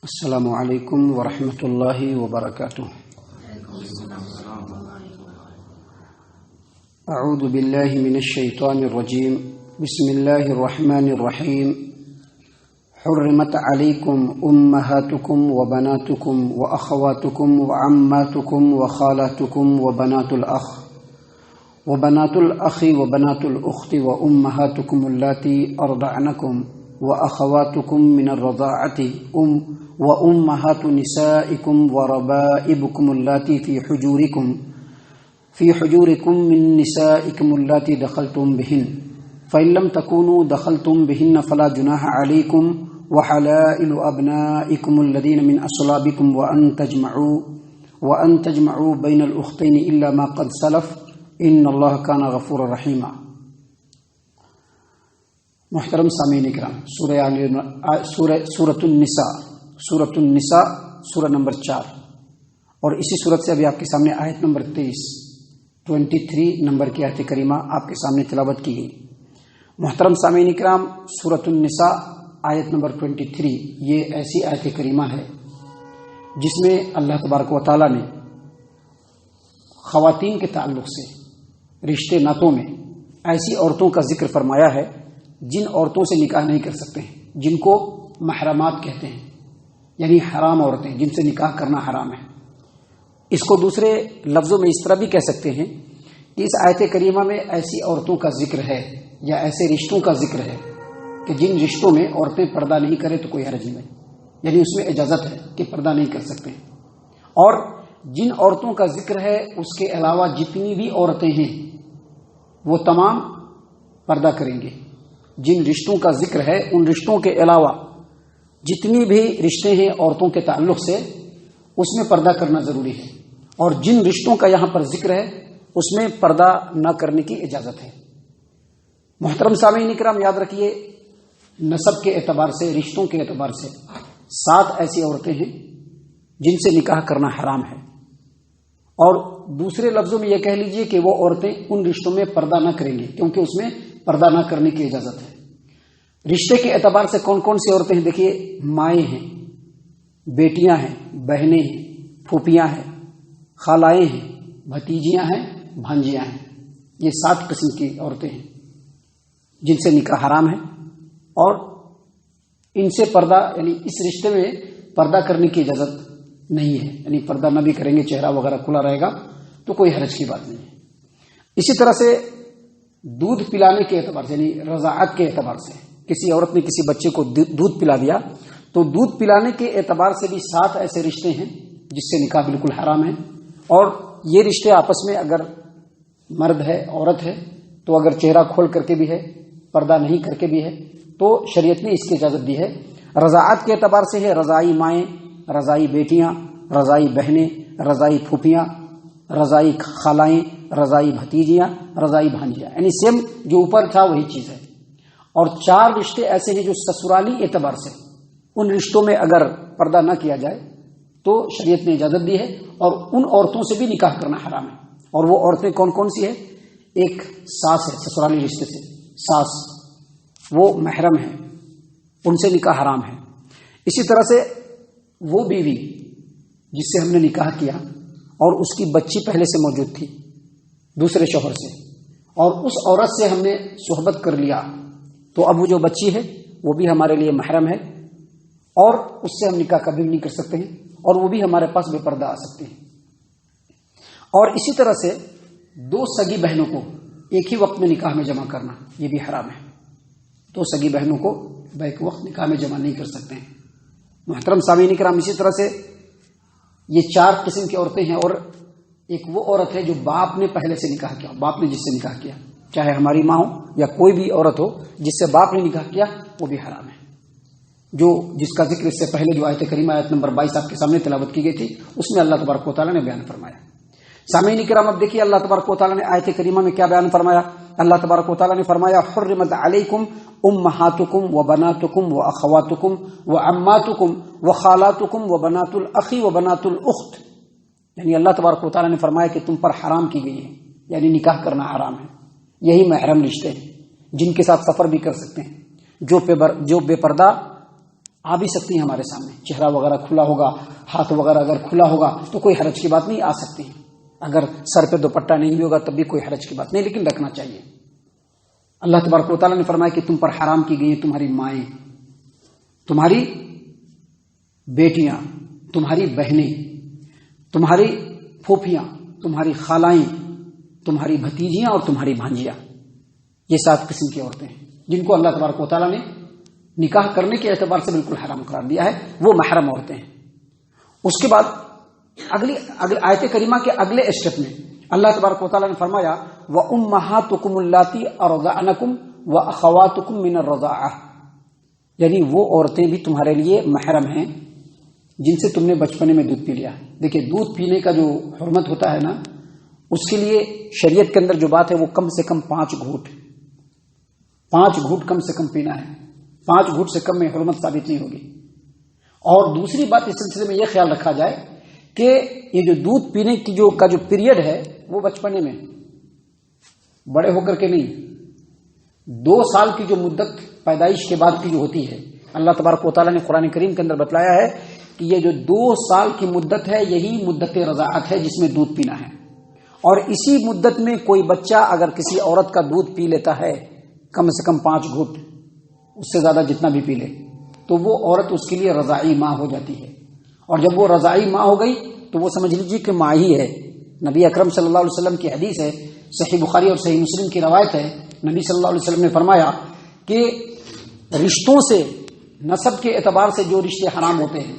السلام علیکم ورحمۃ اللہ وبرکاتہ۔ اعوذ باللہ من الشیطان الرجیم، بسم اللہ الرحمن الرحیم۔ حرمت علیکم امہاتکم وبناتکم واخواتکم وعماتکم وخالاتکم وبنات الاخ وبنات الاخ وبنات الاخت وامہاتکم اللاتی ارضعنکم واخواتکم من الرضاعة وأمهات نسائكم وربائبكم اللاتي في حجوركم من نسائكم اللاتي دخلتم بهن فإن لم تكونوا دخلتم بهن فلا جناح عليكم وحلائل أبنائكم الذين من أصلابكم وأن تجمعوا بين الأختين إلا ما قد سلف إن الله كان غفورا رحيما۔ محترم سامعین اکرام، سورۃ النساء سورہ نمبر 4، اور اسی سورت سے ابھی آپ کے سامنے آیت نمبر 23 نمبر کی آیت کریمہ آپ کے سامنے تلاوت کی گئی۔ محترم سامعین اکرام، سورۃ النساء آیت نمبر 23 یہ ایسی آیت کریمہ ہے جس میں اللہ تبارک و تعالیٰ نے خواتین کے تعلق سے رشتے ناتوں میں ایسی عورتوں کا ذکر فرمایا ہے جن عورتوں سے نکاح نہیں کر سکتے ہیں، جن کو محرمات کہتے ہیں، یعنی حرام عورتیں جن سے نکاح کرنا حرام ہے۔ اس کو دوسرے لفظوں میں اس طرح بھی کہہ سکتے ہیں کہ اس آیت کریمہ میں ایسی عورتوں کا ذکر ہے یا ایسے رشتوں کا ذکر ہے کہ جن رشتوں میں عورتیں پردہ نہیں کریں تو کوئی حرج نہیں، یعنی اس میں اجازت ہے کہ پردہ نہیں کر سکتے ہیں۔ اور جن عورتوں کا ذکر ہے اس کے علاوہ جتنی بھی عورتیں ہیں وہ تمام پردہ کریں گے۔ جن رشتوں کا ذکر ہے ان رشتوں کے علاوہ جتنی بھی رشتے ہیں عورتوں کے تعلق سے اس میں پردہ کرنا ضروری ہے، اور جن رشتوں کا یہاں پر ذکر ہے اس میں پردہ نہ کرنے کی اجازت ہے۔ محترم سامعین اکرام، یاد رکھیے نسب کے اعتبار سے، رشتوں کے اعتبار سے 7 ایسی عورتیں ہیں جن سے نکاح کرنا حرام ہے، اور دوسرے لفظوں میں یہ کہہ لیجئے کہ وہ عورتیں ان رشتوں میں پردہ نہ کریں گی کیونکہ اس میں پردہ نہ کرنے کی اجازت ہے۔ رشتے کے اعتبار سے کون کون سی عورتیں ہیں؟ دیکھیے، مائیں ہیں، بیٹیاں ہیں، بہنیں ہیں، پھوپھیاں ہیں، خالائیں ہیں، بھتیجیاں ہیں، بھانجیاں ہیں۔ یہ 7 قسم کی عورتیں ہیں جن سے نکاح حرام ہے، اور ان سے پردہ یعنی اس رشتے میں پردہ کرنے کی اجازت نہیں ہے، یعنی پردہ نہ بھی کریں گے، چہرہ وغیرہ کھلا رہے گا تو کوئی حرج کی بات نہیں ہے۔ اسی طرح سے دودھ پلانے کے اعتبار سے، یعنی رضاعت کے اعتبار سے، کسی عورت نے کسی بچے کو دودھ پلا دیا تو دودھ پلانے کے اعتبار سے بھی 7 ایسے رشتے ہیں جس سے نکاح بالکل حرام ہے، اور یہ رشتے آپس میں اگر مرد ہے عورت ہے تو اگر چہرہ کھول کر کے بھی ہے، پردہ نہیں کر کے بھی ہے تو شریعت نے اس کی اجازت دی ہے۔ رضاعت کے اعتبار سے ہے رضائی مائیں، رضائی بیٹیاں، رضائی بہنیں، رضائی پھوپھیاں، رضائی خالائیں، رضائی بھتیجیاں، رضائی بھانجیاں، یعنی سیم جو اوپر تھا وہی چیز ہے۔ اور 4 رشتے ایسے ہیں جو سسرالی اعتبار سے ان رشتوں میں اگر پردہ نہ کیا جائے تو شریعت نے اجازت دی ہے، اور ان عورتوں سے بھی نکاح کرنا حرام ہے۔ اور وہ عورتیں کون کون سی ہیں؟ ایک ساس ہے، سسرالی رشتے سے ساس، وہ محرم ہے، ان سے نکاح حرام ہے۔ اسی طرح سے وہ بیوی جس سے ہم نے نکاح کیا اور اس کی بچی پہلے سے موجود تھی دوسرے شوہر سے، اور اس عورت سے ہم نے صحبت کر لیا تو اب وہ جو بچی ہے وہ بھی ہمارے لیے محرم ہے، اور اس سے ہم نکاح کبھی بھی نہیں کر سکتے ہیں، اور وہ بھی ہمارے پاس بے پردہ آ سکتے ہیں۔ اور اسی طرح سے 2 سگی بہنوں کو ایک ہی وقت میں نکاح میں جمع کرنا یہ بھی حرام ہے۔ 2 سگی بہنوں کو بیک وقت نکاح میں جمع نہیں کر سکتے ہیں۔ محترم سامعین کرام، اسی طرح سے یہ 4 قسم کی عورتیں ہیں، اور ایک وہ عورت ہے جو باپ نے پہلے سے نکاح کیا، باپ نے جس سے نکاح کیا، چاہے ہماری ماں ہو یا کوئی بھی عورت ہو جس سے باپ نے نکاح کیا، وہ بھی حرام ہے۔ جس کا ذکر اس سے پہلے جو آیت کریمہ آیت نمبر 22 آپ کے سامنے تلاوت کی گئی تھی اس میں اللہ تبارک و تعالیٰ نے بیان فرمایا۔ سامعین کرام، اب دیکھیے اللہ تبارک و تعالیٰ نے آیت کریمہ میں کیا بیان فرمایا۔ اللہ تبارک و تعالیٰ نے فرمایا حرمت علیکم امہاتکم وبناتکم واخواتکم وعماتکم وخالاتکم وبنات الاخ وبنات الاخت، یعنی اللہ تبارک و تعالیٰ نے فرمایا کہ تم پر حرام کی گئی ہے، یعنی نکاح کرنا حرام ہے۔ یہی محرم رشتے ہیں جن کے ساتھ سفر بھی کر سکتے ہیں، جو بے پردہ آ بھی سکتی ہیں ہمارے سامنے، چہرہ وغیرہ کھلا ہوگا، ہاتھ وغیرہ اگر کھلا ہوگا تو کوئی حرج کی بات نہیں، آ سکتی ہیں. اگر سر پہ دوپٹہ نہیں بھی ہوگا تب بھی کوئی حرج کی بات نہیں، لیکن رکھنا چاہیے. اللہ تبارک و تعالیٰ نے فرمایا کہ تم پر حرام کی گئی ہیں تمہاری مائیں، تمہاری بیٹیاں، تمہاری بہنیں، تمہاری پھوپھیاں، تمہاری خالائیں، تمہاری بھتیجیاں اور تمہاری بھانجیاں. یہ 7 قسم کی عورتیں ہیں جن کو اللہ تبارک و تعالیٰ نے نکاح کرنے کے اعتبار سے بالکل حرام قرار دیا ہے، وہ محرم عورتیں ہیں. اس کے بعد اگلی آیت کریمہ کے اگلے اسٹیپ میں اللہ تبارک و تعالیٰ نے فرمایا وَأُمَّهَاتُكُمُ اللَّاتِي أَرْضَعْنَكُمْ وَأَخَوَاتُكُمْ مِنَ الرَّضَاعَةِ، یعنی وہ عورتیں بھی تمہارے لیے محرم ہیں جن سے تم نے بچپنے میں دودھ پی لیا. دیکھیں دودھ پینے کا جو حرمت ہوتا ہے نا، اس کے لیے شریعت کے اندر جو بات ہے وہ کم سے کم 5 گھونٹ کم سے کم پینا ہے. 5 گھونٹ سے کم میں حرمت ثابت نہیں ہوگی. اور دوسری بات اس سلسلے میں یہ خیال رکھا جائے کہ یہ جو دودھ پینے کی جو پیریڈ ہے وہ بچپنے میں، بڑے ہو کر کے نہیں. 2 سال کی جو مدت پیدائش کے بعد کی جو ہوتی ہے، اللہ تبارک و تعالیٰ نے قرآن کریم کے اندر بتلایا ہے کہ یہ جو 2 سال کی مدت ہے یہی مدت رضاعت ہے جس میں دودھ پینا ہے. اور اسی مدت میں کوئی بچہ اگر کسی عورت کا دودھ پی لیتا ہے کم سے کم 5 گھونٹ، اس سے زیادہ جتنا بھی پی لے، تو وہ عورت اس کے لیے رضاعی ماں ہو جاتی ہے. اور جب وہ رضاعی ماں ہو گئی تو وہ سمجھ لیجیے کہ ماں ہی ہے. نبی اکرم صلی اللہ علیہ وسلم کی حدیث ہے، صحیح بخاری اور صحیح مسلم کی روایت ہے. نبی صلی اللہ علیہ وسلم نے فرمایا کہ رشتوں سے، نسب کے اعتبار سے جو رشتے حرام ہوتے ہیں،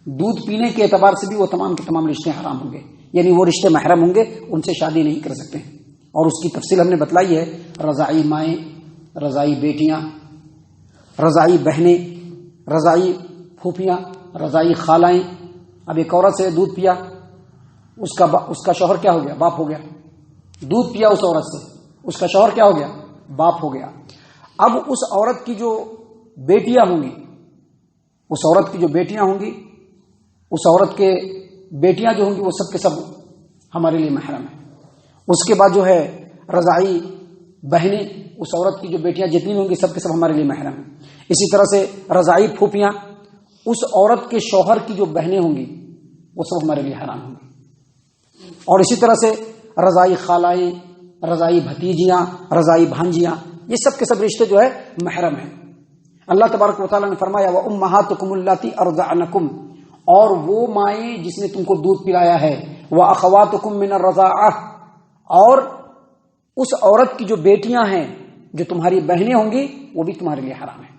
دودھ پینے کے اعتبار سے بھی وہ تمام کے تمام رشتے حرام ہوں گے. یعنی وہ رشتے محرم ہوں گے، ان سے شادی نہیں کر سکتے. اور اس کی تفصیل ہم نے بتلائی ہے، رضاعی مائیں، رضاعی بیٹیاں، رضاعی بہنیں، رضاعی پھوپھیاں، رضاعی خالائیں. اب ایک عورت سے دودھ پیا، اس کا شوہر کیا ہو گیا؟ باپ ہو گیا. دودھ پیا اس عورت سے، اس کا شوہر کیا ہو گیا؟ باپ ہو گیا. اب اس عورت کی جو بیٹیاں ہوں گی، اس عورت کی جو بیٹیاں ہوں گی، اس عورت کے بیٹیاں جو ہوں گی وہ سب کے سب ہمارے لیے محرم ہیں. اس کے بعد جو ہے رضاعی بہنیں، اس عورت کی جو بیٹیاں جتنی ہوں گی سب کے سب ہمارے لیے محرم ہیں. اسی طرح سے رضاعی پھوپھیاں، اس عورت کے شوہر کی جو بہنیں ہوں گی وہ سب ہمارے لیے حرام ہوں گی. اور اسی طرح سے رضاعی خالائیں، رضاعی بھتیجیاں، رضاعی بھانجیاں، یہ سب کے سب رشتے جو ہے محرم ہیں. اللہ تبارک و تعالیٰ نے فرمایا وَأُمَّهَاتُكُمُ اللَّاتِي أَرْضَعْنَكُمْ، اور وہ مائیں جس نے تم کو دودھ پلایا ہے، وَأَخَوَاتُكُمْ مِنَ الرَّضَاعَةِ، اور اس عورت کی جو بیٹیاں ہیں جو تمہاری بہنیں ہوں گی وہ بھی تمہارے لیے حرام ہیں.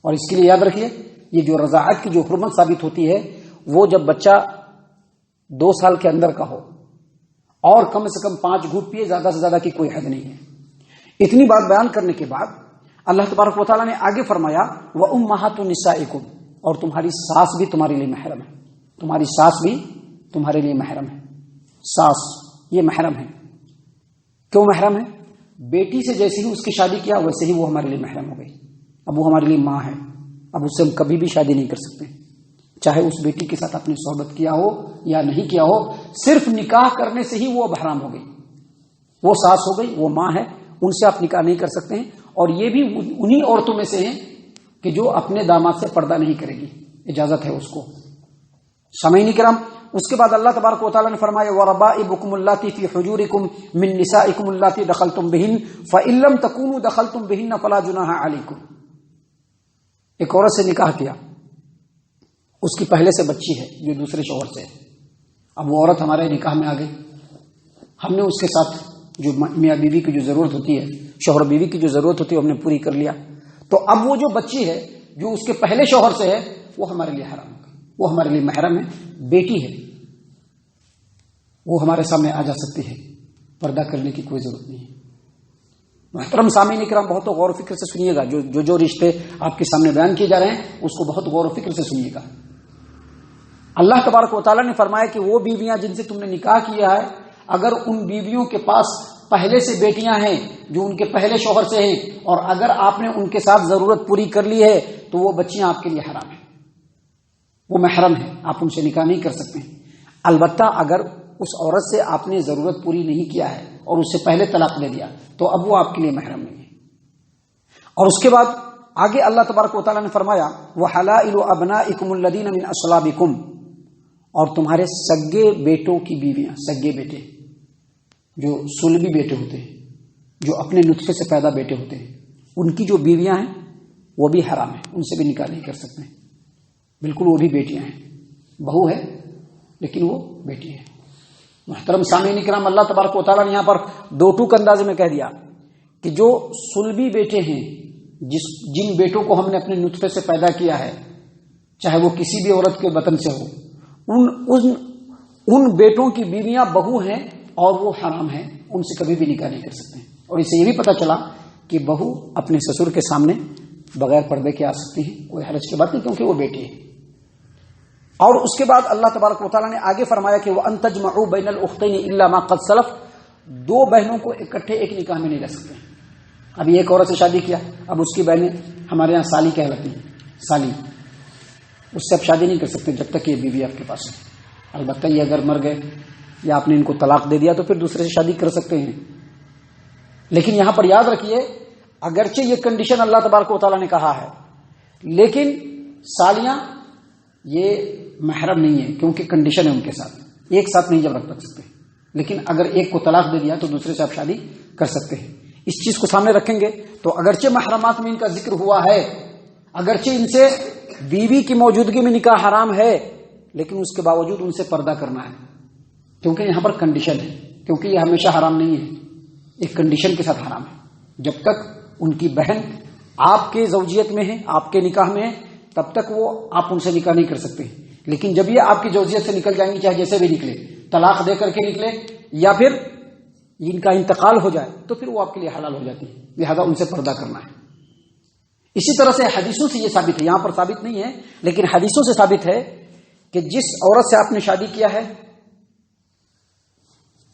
اور اس کے لیے یاد رکھیے یہ جو رضاعت کی جو حرمت ثابت ہوتی ہے وہ جب بچہ 2 سال کے اندر کا ہو اور کم سے کم 5 گھونٹ پیے، زیادہ سے زیادہ کی کوئی حد نہیں ہے. اتنی بات بیان کرنے کے بعد اللہ تبارک و تعالیٰ نے آگے فرمایا وَأُمَّهَاتُ نِسَائِكُمْ، اور تمہاری ساس بھی تمہارے لیے محرم ہے. تمہاری ساس بھی تمہارے لیے محرم ہے. ساس یہ محرم ہے. کیوں محرم ہے؟ بیٹی سے جیسے ہی اس کی شادی کیا ویسے ہی وہ ہمارے لیے محرم ہو گئی. اب وہ ہمارے لیے ماں ہے. اب اس سے ہم کبھی بھی شادی نہیں کر سکتے، چاہے اس بیٹی کے ساتھ اپنی صحبت کیا ہو یا نہیں کیا ہو. صرف نکاح کرنے سے ہی وہ اب حرام ہو گئی. وہ ساس ہو گئی، وہ ماں ہے، ان سے آپ نکاح نہیں کر سکتے ہیں. اور یہ بھی انہی عورتوں میں سے ہیں کہ جو اپنے داماد سے پردہ نہیں کرے گی، اجازت ہے اس کو. سامعین کرام، اس کے بعد اللہ تبارک و تعالیٰ نے فرمایا وَرَبَائِبُكُمُ اللَّاتِي فِي حُجُورِكُمْ مِن نِّسَائِكُمُ اللَّاتِي دَخَلْتُم بِهِنَّ فَإِن لَّمْ تَكُونُوا دَخَلْتُم بِهِنَّ فَلَا جُنَاحَ عَلَيْكُمْ. ایک عورت سے نکاح کیا، اس کی پہلے سے بچی ہے جو دوسرے شوہر سے ہے. اب وہ عورت ہمارے نکاح میں آ گئی، ہم نے اس کے ساتھ جو میاں بیوی کی جو ضرورت ہوتی ہے، شوہر بیوی کی جو ضرورت ہوتی ہے ہم نے پوری کر لیا. تو اب وہ جو بچی ہے جو اس کے پہلے شوہر سے ہے وہ ہمارے لیے حرام ہے، وہ ہمارے لیے محرم ہے. بیٹی ہے، وہ ہمارے سامنے آ جا سکتی ہے، پردہ کرنے کی کوئی ضرورت نہیں ہے. محترم سامعین کرام، بہت غور و فکر سے سنیے گا. جو رشتے آپ کے سامنے بیان کیے جا رہے ہیں اس کو بہت غور و فکر سے سنیے گا. اللہ تبارک و تعالیٰ نے فرمایا کہ وہ بیویاں جن سے تم نے نکاح کیا ہے، اگر ان بیویوں کے پاس پہلے سے بیٹیاں ہیں جو ان کے پہلے شوہر سے ہیں، اور اگر آپ نے ان کے ساتھ ضرورت پوری کر لی ہے تو وہ بچیاں آپ کے لیے حرام ہیں، وہ محرم ہیں، آپ ان سے نکاح نہیں کر سکتے ہیں. البتہ اگر اس عورت سے آپ نے ضرورت پوری نہیں کیا ہے اور اس سے پہلے طلاق دے دیا تو اب وہ آپ کے لیے محرم نہیں ہے. اور اس کے بعد آگے اللہ تبارک و تعالیٰ نے فرمایا وَحَلَائِلُ أَبْنَائِكُمُ الَّذِينَ مِنْ أَصْلَابِكُمْ، اور تمہارے سگے بیٹوں کی بیویاں، سگے بیٹے جو صلبی بیٹے ہوتے ہیں، جو اپنے نطفے سے پیدا بیٹے ہوتے ہیں، ان کی جو بیویاں ہیں وہ بھی حرام ہیں، ان سے بھی نکاح نہیں کر سکتے، بالکل وہ بھی بیٹیاں ہیں، بہو ہے لیکن وہ بیٹی ہے۔ محترم سامعین کرام، اللہ تبارک و تعالیٰ نے یہاں پر دو ٹوک انداز میں کہہ دیا کہ جو صلبی بیٹے ہیں، جن بیٹوں کو ہم نے اپنے نطفے سے پیدا کیا ہے، چاہے وہ کسی بھی عورت کے بطن سے ہو، ان بیٹوں کی بیویاں بہو ہیں اور وہ حرام ہیں، ان سے کبھی بھی نکاح نہیں کر سکتے۔ اور اس سے یہ بھی پتہ چلا کہ بہو اپنے سسر کے سامنے بغیر پردے کے آ سکتی ہے، کوئی حرج کی بات نہیں، کیونکہ وہ بیٹی ہے۔ اور اس کے بعد اللہ تبارک و تعالیٰ نے آگے فرمایا کہ وَأَن تَجْمَعُوا بَيْنَ الْأُخْتَيْنِ إِلَّا مَا قَدْ سَلَفَ، دو بہنوں کو اکٹھے ایک نکاح میں نہیں رہ سکتے۔ ابھی ایک عورت سے شادی کیا، اب اس کی بہنیں ہمارے یہاں سالی کہلاتی ہیں، سالی، اس سے آپ شادی نہیں کر سکتے جب تک یہ بیوی آپ کے پاس ہے۔ البتہ یہ اگر مر گئے یا آپ نے ان کو طلاق دے دیا تو پھر دوسرے سے شادی کر سکتے ہیں، لیکن یہاں پر یاد رکھیے اگرچہ یہ کنڈیشن اللہ تبارک و تعالیٰ نے کہا ہے، لیکن سالیاں یہ محرم نہیں ہے، کیونکہ کنڈیشن ہے ان کے ساتھ، ایک ساتھ نہیں جب رکھ سکتے، لیکن اگر ایک کو طلاق دے دیا تو دوسرے سے آپ شادی کر سکتے ہیں۔ اس چیز کو سامنے رکھیں گے تو اگرچہ محرمات میں ان کا ذکر ہوا ہے، اگرچہ ان سے بیوی کی موجودگی میں نکاح حرام ہے، لیکن اس کے باوجود ان سے پردہ کرنا ہے، کیونکہ یہاں پر کنڈیشن ہے، کیونکہ یہ ہمیشہ حرام نہیں ہے، ایک کنڈیشن کے ساتھ حرام ہے۔ جب تک ان کی بہن آپ کے زوجیت میں ہے، آپ کے نکاح میں ہے، تب تک وہ آپ ان سے نکاح نہیں کر سکتے، لیکن جب یہ آپ کی زوجیت سے نکل جائیں گی، چاہے جیسے بھی نکلے، طلاق دے کر کے نکلے یا پھر ان کا انتقال ہو جائے، تو پھر وہ آپ کے لیے حلال ہو جاتی ہے، لہذا ان سے پردہ کرنا ہے۔ اسی طرح سے حدیثوں سے یہ ثابت ہے، یہاں پر ثابت نہیں ہے لیکن حدیثوں سے ثابت ہے کہ جس عورت سے آپ نے شادی کیا ہے،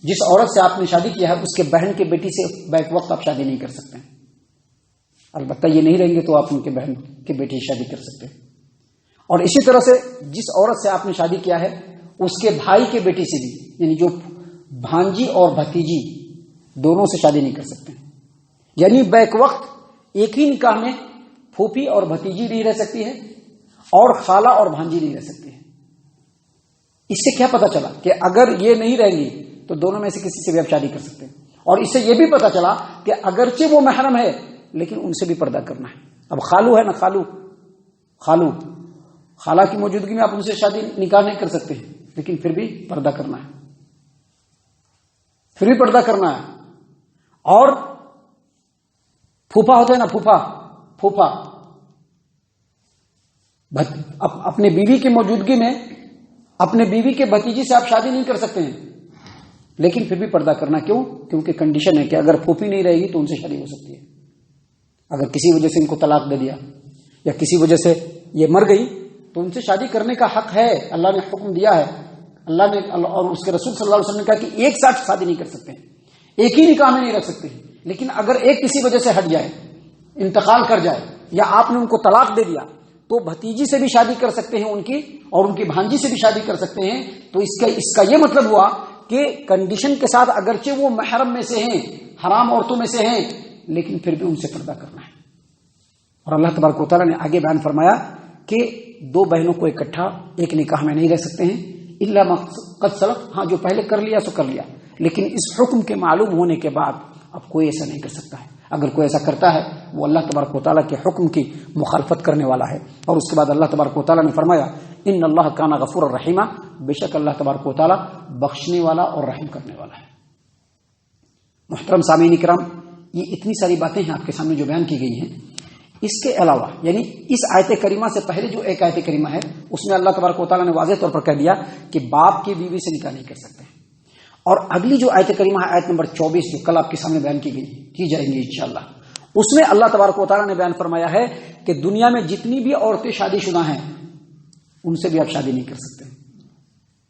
جس عورت سے آپ نے شادی کیا ہے، اس کے بہن کے بیٹی سے بیک وقت آپ شادی نہیں کر سکتے، البتہ یہ نہیں رہیں گے تو آپ ان کے بہن کے بیٹی سے شادی کر سکتے ہیں۔ اور اسی طرح سے جس عورت سے آپ نے شادی کیا ہے، اس کے بھائی کے بیٹی سے بھی، یعنی جو بھانجی اور بھتیجی دونوں سے شادی نہیں کر سکتے، یعنی بیک وقت ایک ہی نکاح میں پھوپھی اور بھتیجی نہیں رہ سکتی ہے اور خالہ اور بھانجی نہیں رہ سکتی ہے۔ اس سے کیا پتا چلا کہ اگر یہ نہیں رہیں گی تو دونوں میں سے کسی سے بھی آپ شادی کر سکتے ہیں، اور اس سے یہ بھی پتا چلا کہ اگرچہ وہ محرم ہے لیکن ان سے بھی پردہ کرنا ہے۔ اب خالو ہے نا، خالہ کی موجودگی میں آپ ان سے شادی نکاح نہیں کر سکتے، لیکن پھر بھی پردہ کرنا ہے، پھر بھی پردہ کرنا ہے۔ اور پھوپھا ہوتا ہے نا، پھوپھا اپنے بیوی کی موجودگی میں اپنے بیوی کے بھتیجی سے آپ شادی نہیں کر سکتے ہیں، لیکن پھر بھی پردہ کرنا۔ کیوں؟ کیونکہ کنڈیشن ہے کہ اگر پھوپھی نہیں رہے گی تو ان سے شادی ہو سکتی ہے۔ اگر کسی وجہ سے ان کو طلاق دے دیا یا کسی وجہ سے یہ مر گئی تو ان سے شادی کرنے کا حق ہے، اللہ نے حکم دیا ہے، اللہ نے اور اس کے رسول صلی اللہ علیہ وسلم نے کہا کہ ایک ساتھ شادی نہیں کر سکتے، ایک ہی نکاح میں نہیں رکھ سکتے، لیکن اگر ایک کسی وجہ سے ہٹ جائے، انتقال کر جائے یا آپ نے ان کو طلاق دے دیا تو بھتیجی سے بھی شادی کر سکتے ہیں ان کی، اور ان کی بھانجی سے بھی شادی کر سکتے ہیں۔ تو اس کا یہ مطلب ہوا کہ کنڈیشن کے ساتھ اگرچہ وہ محرم میں سے ہیں، حرام عورتوں میں سے ہیں، لیکن پھر بھی ان سے پردہ کرنا ہے۔ اور اللہ تبارک و تعالیٰ نے آگے بیان فرمایا کہ دو بہنوں کو اکٹھا ایک نکاح میں نہیں رہ سکتے ہیں، الا ما قد سلف، ہاں جو پہلے کر لیا سو کر لیا، لیکن اس حکم کے معلوم ہونے کے بعد اب کوئی ایسا نہیں کر سکتا ہے۔ اگر کوئی ایسا کرتا ہے وہ اللہ تبارک و تعالیٰ کے حکم کی مخالفت کرنے والا ہے۔ اور اس کے بعد اللہ تبارک و تعالیٰ نے فرمایا ان اللہ کان غفور الرحیمہ، بے شک اللہ تبارک و تعالیٰ بخشنے والا اور رحم کرنے والا ہے۔ محترم سامعین کرام، یہ اتنی ساری باتیں ہیں آپ کے سامنے جو بیان کی گئی ہیں، اس کے علاوہ یعنی اس آیت کریمہ سے پہلے جو ایک آیت کریمہ ہے اس میں اللہ تبارک و تعالیٰ نے واضح طور پر کہہ دیا کہ باپ کی بیوی سے نکاح نہیں کر سکتے، اور اگلی جو آیت کریمہ ہے آیت نمبر 24 جو کل آپ کے سامنے بیان کی جائیں گی انشاءاللہ، اس میں اللہ تبارک و تعالیٰ نے بیان فرمایا ہے کہ دنیا میں جتنی بھی عورتیں شادی شدہ ہیں ان سے بھی آپ شادی نہیں کر سکتے۔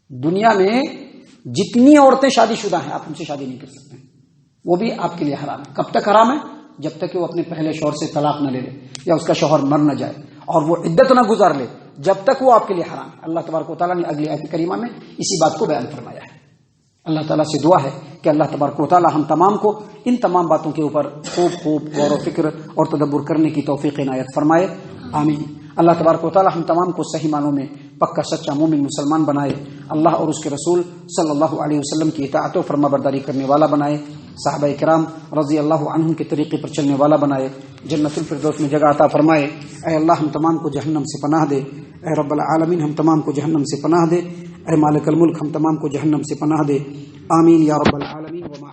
دنیا میں جتنی عورتیں شادی شدہ ہیں آپ ان سے شادی نہیں کر سکتے، وہ بھی آپ کے لیے حرام ہے۔ کب تک حرام ہے؟ جب تک کہ وہ اپنے پہلے شوہر سے طلاق نہ لے لے یا اس کا شوہر مر نہ جائے اور وہ عدت نہ گزار لے، جب تک وہ آپ کے لیے حرام ہے۔ اللہ تبارک و تعالیٰ نے اگلی آیت کریمہ میں اسی بات کو بیان فرمایا ہے۔ اللہ تعالیٰ سے دعا ہے کہ اللہ تبارک و تعالیٰ ہم تمام کو ان تمام باتوں کے اوپر خوب غور و فکر اور تدبر کرنے کی توفیق عنایت فرمائے، آمین۔ اللہ تبارک و تعالیٰ ہم تمام کو صحیح معنوں میں پکا سچا مومن مسلمان بنائے، اللہ اور اس کے رسول صلی اللہ علیہ وسلم کی اطاعت و فرما برداری کرنے والا بنائے، صحابہ کرام رضی اللہ عنہم کے طریقے پر چلنے والا بنائے، جنت الفردوس میں جگہ عطا فرمائے۔ اے اللہ ہم تمام کو جہنم سے پناہ دے، اے رب العالمین ہم تمام کو جہنم سے پناہ دے، اے مالک الملک ہم تمام کو جہنم سے پناہ دے، آمین یا رب العالمین۔